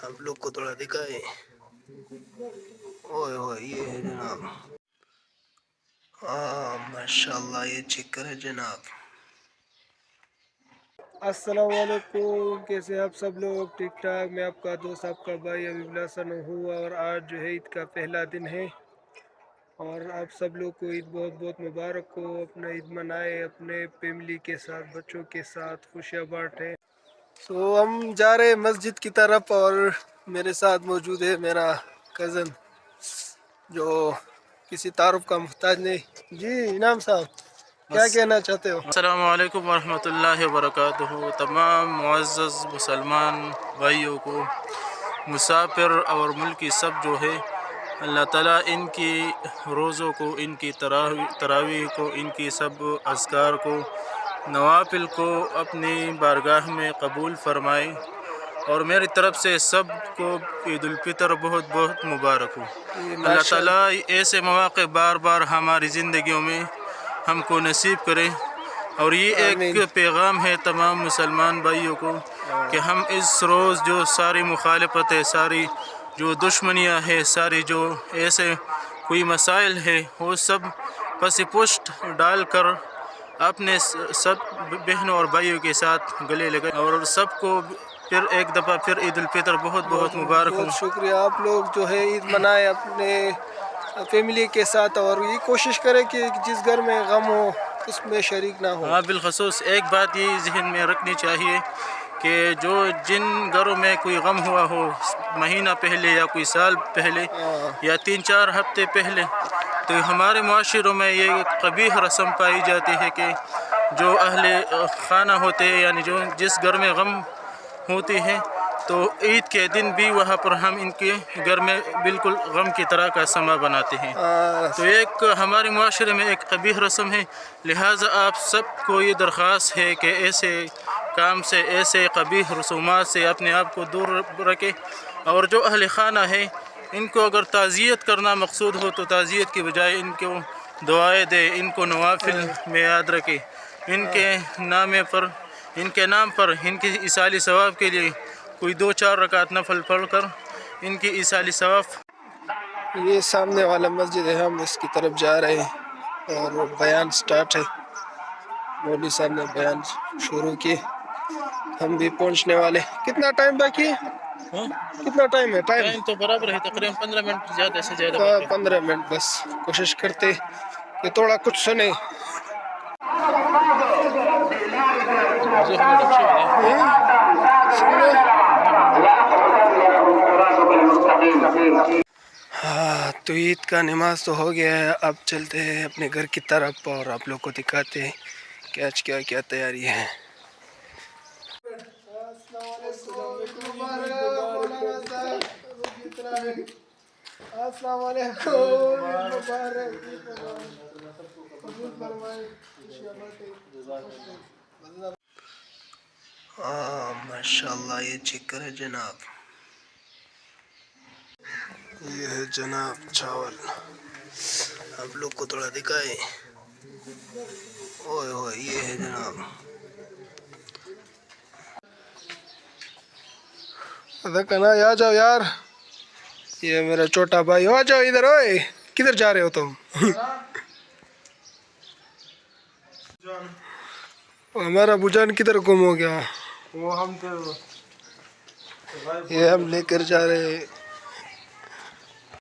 آپ لوگ کو تھوڑا دکھائے. اوئے ہوئے یہ ہے جناب. ماشاء اللہ یہ چیک کرے جناب. السلام علیکم، کیسے آپ سب لوگ؟ ٹھیک ٹھاک. میں آپ کا دوست آپ کا بھائی حبیب اللہ سنو ہوا، اور آج جو ہے عید کا پہلا دن ہے، اور آپ سب لوگ کو عید بہت بہت مبارک ہو. اپنا عید منائے اپنے فیملی کے ساتھ، بچوں کے ساتھ خوشیاں بانٹیں. تو ہم جا رہے مسجد کی طرف، اور میرے ساتھ موجود ہے میرا کزن جو کسی تعارف کا محتاج نہیں. جی انعام صاحب، کیا کہنا چاہتے ہو؟ السلام علیکم ورحمۃ اللہ وبرکاتہ. تمام معزز مسلمان بھائیوں کو، مسافر اور ملکی سب جو ہے، اللہ تعالیٰ ان کی روزوں کو، ان کی تراویح کو، ان کی سب اذکار کو، نوافل کو اپنی بارگاہ میں قبول فرمائے. اور میری طرف سے سب کو عید الفطر بہت بہت مبارک ہو. اللہ تعالیٰ ایسے مواقع بار بار ہماری زندگیوں میں ہم کو نصیب کرے. اور یہ ایک پیغام ہے تمام مسلمان بھائیوں کو کہ ہم اس روز جو ساری مخالفتیں، ساری جو دشمنیاں ہیں، ساری جو ایسے کوئی مسائل ہے، وہ سب پس پشت ڈال کر اپنے سب بہنوں اور بھائیوں کے ساتھ گلے لگائے. اور سب کو پھر ایک دفعہ پھر عید الفطر بہت بہت مبارک ہو. بہت شکریہ. آپ لوگ جو ہے عید منائے اپنے فیملی کے ساتھ، اور یہ کوشش کریں کہ جس گھر میں غم ہو اس میں شریک نہ ہو. ہاں بالخصوص ایک بات یہ ذہن میں رکھنی چاہیے کہ جن گھروں میں کوئی غم ہوا ہو مہینہ پہلے یا کوئی سال پہلے یا 3-4 ہفتے پہلے، تو ہمارے معاشروں میں یہ قبیح رسم پائی جاتی ہے کہ جو اہل خانہ ہوتے ہیں، یعنی جو جس گھر میں غم ہوتی ہے، تو عید کے دن بھی وہاں پر ہم ان کے گھر میں بالکل غم کی طرح کا سما بناتے ہیں. تو ایک ہمارے معاشرے میں ایک قبیح رسم ہے. لہٰذا آپ سب کو یہ درخواست ہے کہ ایسے کام سے، ایسے قبیح رسومات سے اپنے آپ کو دور رکھے. اور جو اہل خانہ ہیں، ان کو اگر تعزیت کرنا مقصود ہو تو تعزیت کی بجائے ان کو دعائیں دے، ان کو نوافل میں یاد رکھے. ان کے نام پر ان کی ایصال ثواب کے لیے کوئی 2-4 رکعت نفل پڑھ کر ان کی ایصال ثواب. یہ سامنے والا مسجد ہے، ہم اس کی طرف جا رہے ہیں، اور بیان سٹارٹ ہے. مولوی صاحب نے بیان شروع کی، ہم بھی پہنچنے والے. کتنا ٹائم باقی ہے؟ کتنا ٹائم ہے؟ ٹائم تو برابر ہے، تقریباً 15 منٹ زیادہ سے زیادہ باقی ہے. 15 منٹ بس. کوشش کرتے کہ تھوڑا کچھ سنیں. ہاں، تو عید کا نماز تو ہو گیا ہے. اب چلتے ہیں اپنے گھر کی طرف، اور آپ لوگ کو دکھاتے ہیں کہ آج کیا کیا تیاری ہے. السلام علیکم. ماشاء اللہ یہ چیک کرے جناب. یہ ہے جناب چاول، آپ لوگ کو تھوڑا دکھائے. اوئے ہوئے یہ ہے جناب. کہنا آ جاؤ یار، یہ میرا چھوٹا بھائی. آ جاؤ ادھر. اوئے کدھر جا رہے ہو تم؟ ہمارا بجان کدھر گم ہو گیا؟ یہ ہم لے کر جا رہے ہیں